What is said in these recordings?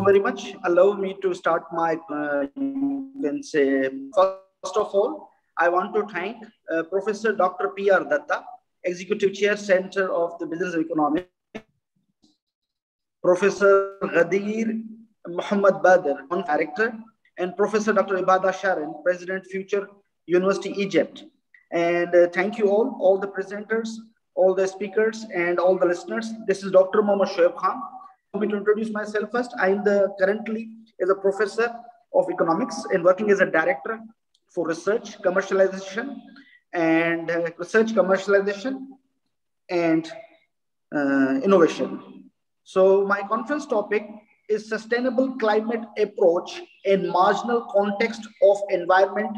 so very much. Allow me to start my, you can say, first of all, I want to thank Professor Dr. P.R. Datta, Executive Chair, Center of the Business of Economics, Professor Ghadir Muhammad Badr, Director, and Professor Dr. Ibada Sharon, President, Future University, Egypt. And thank you all the presenters, all the speakers, and all the listeners. This is Dr. Mohammad Shoaib Khan. Let me to introduce myself first. I am currently as a professor of economics and working as a director for research, commercialization, and innovation. So my conference topic is sustainable climate approach in marginal context of environment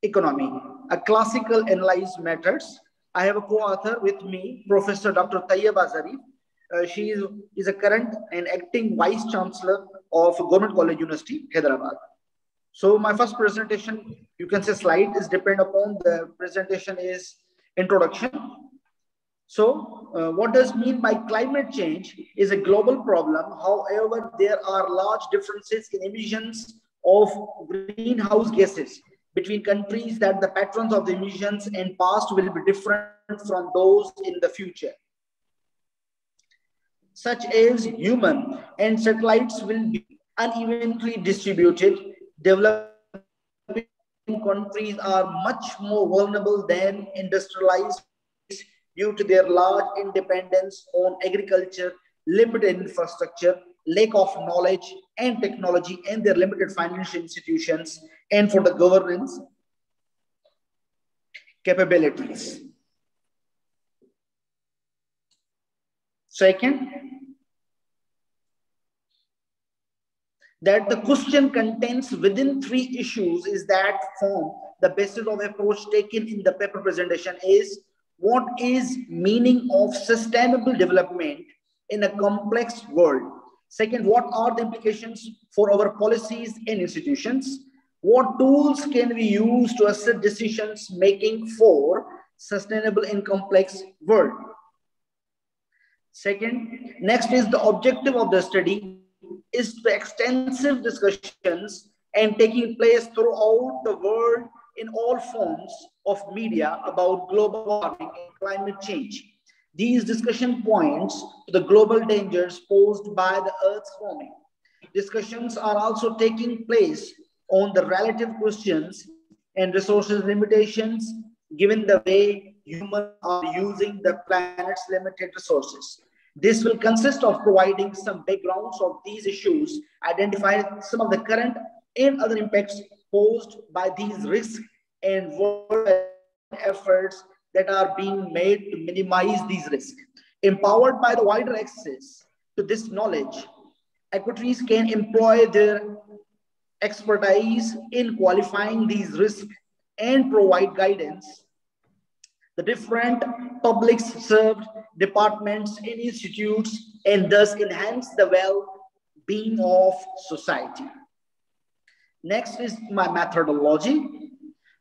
economy, a classical analyze methods. I have a co-author with me, Professor Dr. Tayyaba Zarif. She is a current and acting Vice Chancellor of Government College University, Hyderabad. So my first presentation, you can say slide is depend upon the presentation is introduction. So what does mean by climate change is a global problem. However, there are large differences in emissions of greenhouse gases between countries that the patterns of the emissions in past will be different from those in the future. Such as human and satellites will be unevenly distributed. Developing countries are much more vulnerable than industrialized due to their large independence on agriculture, limited infrastructure, lack of knowledge and technology, and their limited financial institutions, and for the governance capabilities. Second, that the question contains within three issues is that form the basis of approach taken in the paper presentation is what is meaning of sustainable development in a complex world. Second, what are the implications for our policies and institutions? What tools can we use to assess decisions making for sustainable in complex world? Second, next is the objective of the study is the extensive discussions and taking place throughout the world in all forms of media about global warming and climate change. These discussion points to the global dangers posed by the Earth's warming. Discussions are also taking place on the relative questions and resources limitations given the way humans are using the planet's limited resources. This will consist of providing some backgrounds of these issues, identify some of the current and other impacts posed by these risks and world efforts that are being made to minimize these risks. Empowered by the wider access to this knowledge, equitaries can employ their expertise in qualifying these risks and provide guidance. The different public served departments and institutes and thus enhance the well-being of society. Next is my methodology.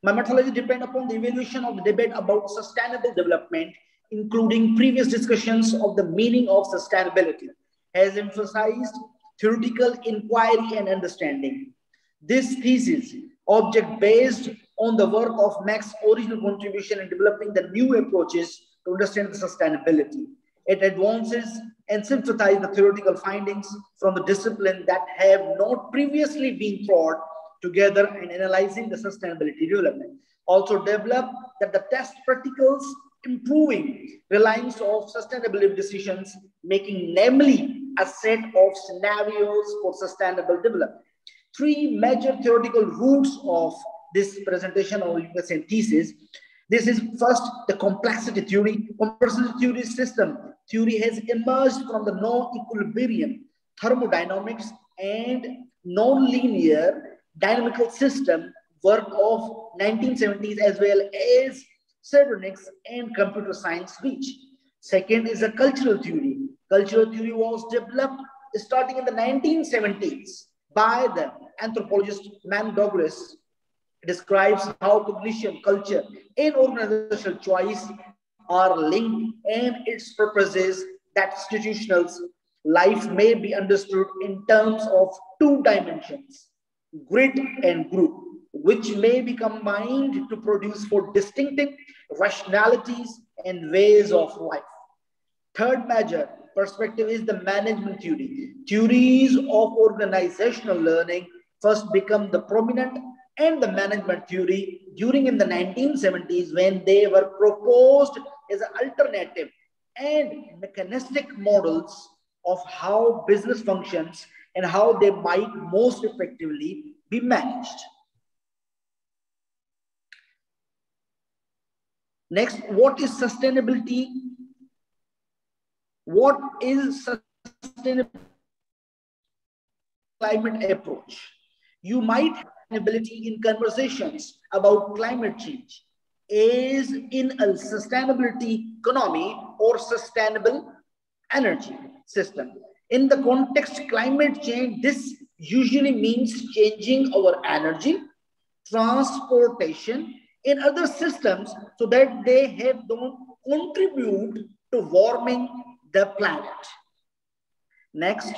My methodology depends upon the evaluation of the debate about sustainable development, including previous discussions of the meaning of sustainability, has emphasized theoretical inquiry and understanding. This thesis, object-based on the work of Max's original contribution in developing the new approaches to understand the sustainability. It advances and synthesizes the theoretical findings from the discipline that have not previously been brought together in analyzing the sustainability development. Also develop that the test particles improving reliance of sustainability decisions making, namely a set of scenarios for sustainable development. Three major theoretical roots of this presentation, or you can say thesis. This is first the complexity theory. Complexity theory system theory has emerged from the non-equilibrium thermodynamics and non-linear dynamical system work of 1970s as well as cybernetics and computer science reach. Second is a cultural theory. Cultural theory was developed starting in the 1970s by the anthropologist Man Douglas. Describes how cognition, culture, and organizational choice are linked, and its purpose is that institutions Life may be understood in terms of two dimensions, grid and group, which may be combined to produce four distinctive rationalities and ways of life. Third major perspective is the management theory. Theories of organizational learning first become the prominent and the management theory during in the 1970s when they were proposed as an alternative and mechanistic models of how business functions and how they might most effectively be managed. Next, what is sustainability? What is sustainable climate approach? You might have sustainability in conversations about climate change is in a sustainability economy or sustainable energy system. In the context climate change, this usually means changing our energy, transportation, and other systems so that they don't contribute to warming the planet. Next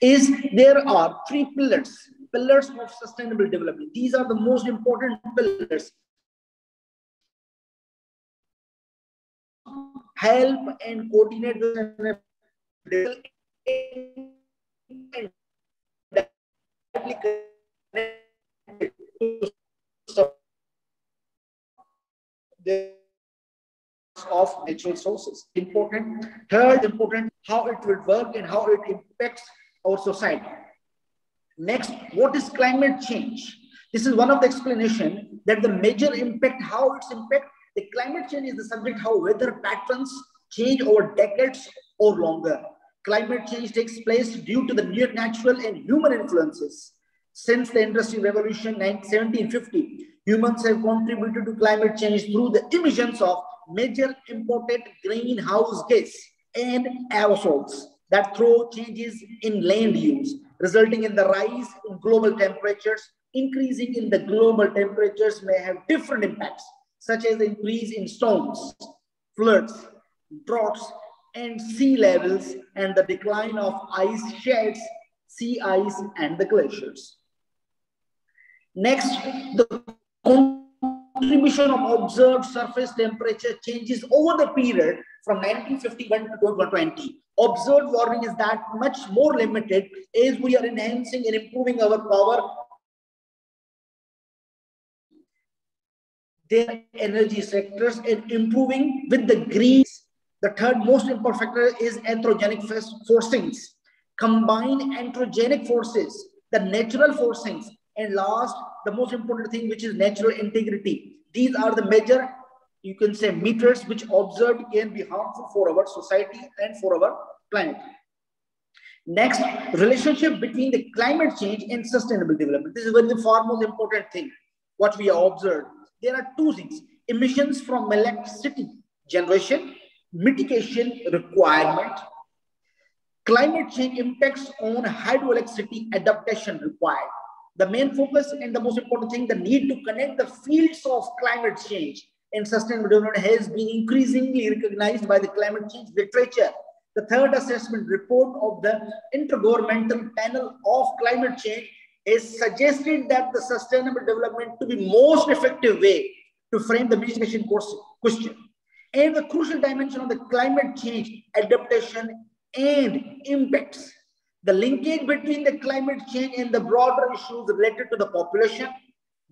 is there are three pillars of sustainable development. These are the most important pillars. Help and coordinate the of natural sources. Important. Third, important, how it will work and how it impacts our society. Next, what is climate change? This is one of the explanation that the major impact, how it's impact. The climate change is the subject how weather patterns change over decades or longer. Climate change takes place due to the natural and human influences. Since the Industrial Revolution 1750, humans have contributed to climate change through the emissions of major imported greenhouse gas and aerosols that throw changes in land use, resulting in the rise in global temperatures. Increasing in the global temperatures may have different impacts, such as the increase in storms, floods, droughts, and sea levels, and the decline of ice sheets, sea ice, and the glaciers. Next, the contribution of observed surface temperature changes over the period from 1951 to 2020. Observed warming is that much more limited as we are enhancing and improving our power, their energy sectors, and improving with the green. The third most important factor is anthropogenic forcings. Combine anthropogenic forces, the natural forcings, and last, the most important thing, which is natural integrity. These are the major, you can say, meters which observed can be harmful for our society and for our planet. Next, relationship between the climate change and sustainable development. This is one of the far most important thing, what we have observed. There are two things: emissions from electricity generation, mitigation requirement. Climate change impacts on hydroelectricity adaptation required. The main focus and the most important thing, the need to connect the fields of climate change and sustainable development has been increasingly recognized by the climate change literature. The third assessment report of the Intergovernmental Panel of Climate Change has suggested that the sustainable development to be most effective way to frame the mitigation question. And the crucial dimension of the climate change adaptation and impacts. The linkage between the climate change and the broader issues related to the population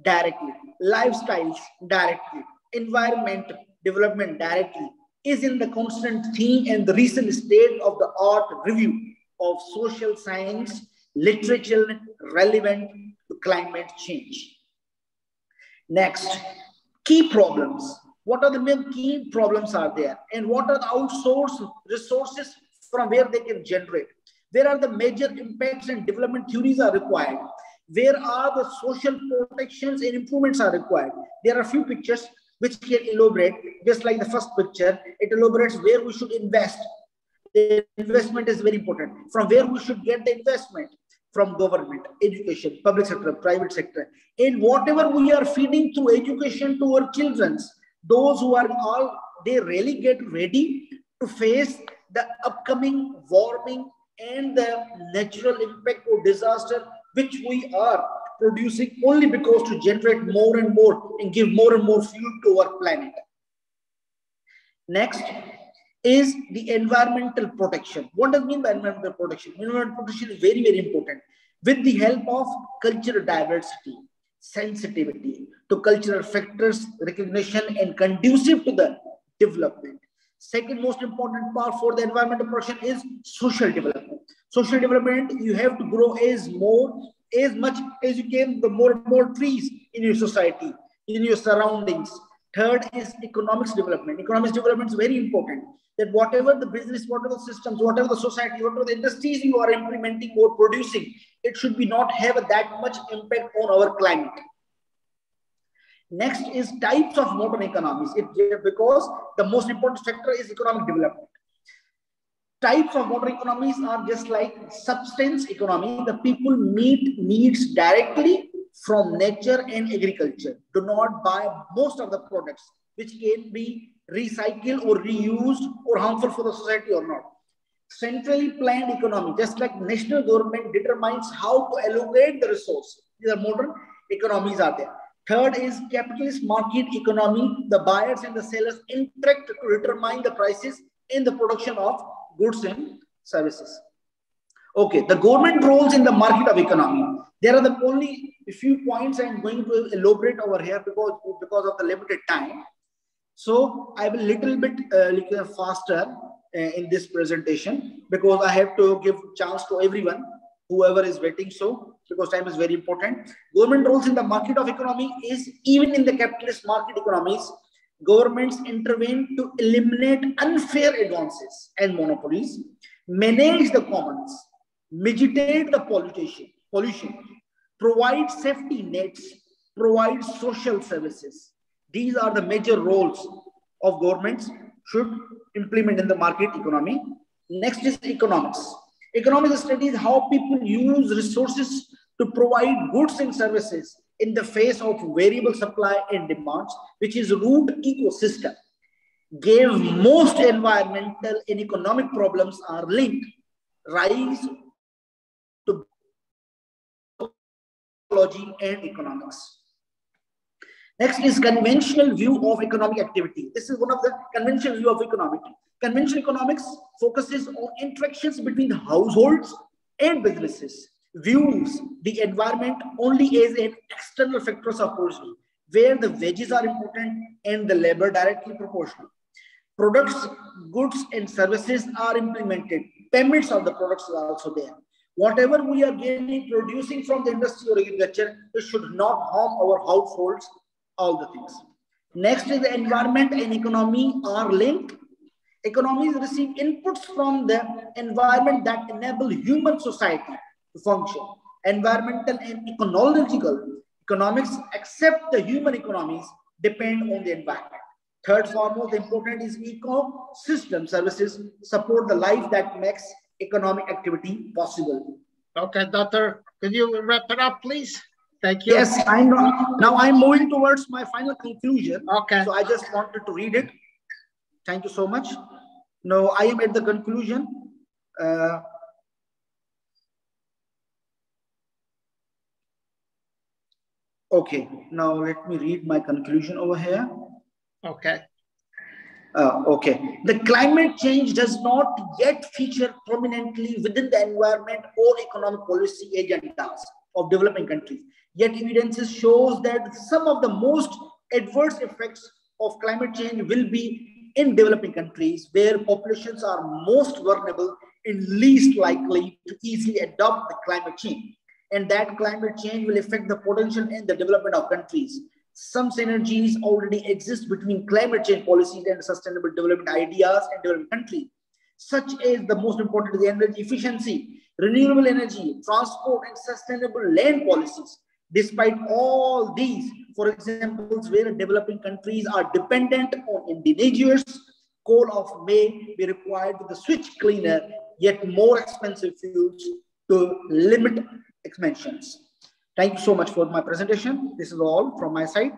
directly, lifestyles directly, environment development directly is in the constant theme and the recent state of the art review of social science literature relevant to climate change. Next, key problems. What are the main key problems are there, and what are the outsourced resources from where they can generate? Where are the major impacts and development theories are required? Where are the social protections and improvements are required? There are a few pictures which can elaborate, just like the first picture, it elaborates where we should invest. The investment is very important. From where we should get the investment? From government, education, public sector, private sector. And whatever we are feeding through education to our children, those who are all, they really get ready to face the upcoming warming and the natural impact of disaster, which we are producing only because to generate more and more and give more and more fuel to our planet. Next is the environmental protection. What does it mean by environmental protection? Environmental protection is very, very important. With the help of cultural diversity, sensitivity to cultural factors, recognition, and conducive to the development. Second most important part for the environmental protection is social development. Social development, you have to grow as much as you can, the more and more trees in your society, in your surroundings. Third is economics development. Economics development is very important. That whatever the business, whatever the systems, whatever the society, whatever the industries you are implementing or producing, it should be not have that much impact on our climate. Next is types of modern economies. Because the most important factor is economic development. Types of modern economies are just like substance economy. The people meet needs directly from nature and agriculture. Do not buy most of the products which can be recycled or reused or harmful for the society or not. Centrally planned economy, just like national government determines how to allocate the resource. These are modern economies are there. Third is capitalist market economy. The buyers and the sellers interact to determine the prices in the production of goods and services. Okay, the government roles in the market of economy. There are the only a few points I'm going to elaborate over here because of the limited time. So I will little bit faster in this presentation because I have to give chance to everyone, whoever is waiting. So because time is very important. Government roles in the market of economy is even in the capitalist market economies, governments intervene to eliminate unfair advances and monopolies, manage the commons, mitigate the pollution, provide safety nets, provide social services. These are the major roles of governments should implement in the market economy. Next is economics. Economics studies how people use resources to provide goods and services in the face of variable supply and demands, which is root ecosystem. Gave most environmental and economic problems are linked. Rise to biology and economics. Next is conventional view of economic activity. This is one of the conventional view of economic. Conventional economics focuses on interactions between households and businesses. Views the environment only as an external factor of production, where the wages are important and the labor directly proportional. Products, goods, and services are implemented. Payments of the products are also there. Whatever we are producing from the industry or agriculture, it should not harm our households, all the things. Next is the environment and economy are linked. Economies receive inputs from the environment that enable human society to function. Environmental and economics, except the human economies, depend on the environment. Third, foremost important is ecosystem services support the life that makes economic activity possible. Okay, Doctor, could you wrap it up, please? Thank you. Yes, now I'm moving towards my final conclusion. Okay. So I just wanted to read it. Thank you so much. Now I am at the conclusion. Okay, now let me read my conclusion over here. Okay. Okay. The climate change does not yet feature prominently within the environment or economic policy agendas of developing countries. Yet evidence shows that some of the most adverse effects of climate change will be in developing countries where populations are most vulnerable and least likely to easily adopt the climate change. And that climate change will affect the potential and the development of countries. Some synergies already exist between climate change policies and sustainable development ideas in developing countries, such as the most important is energy efficiency, renewable energy, transport, and sustainable land policies. Despite all these, for example, where developing countries are dependent on indigenous coal may be required to switch cleaner, yet more expensive fuels to limit expansions. Thank you so much for my presentation. This is all from my side.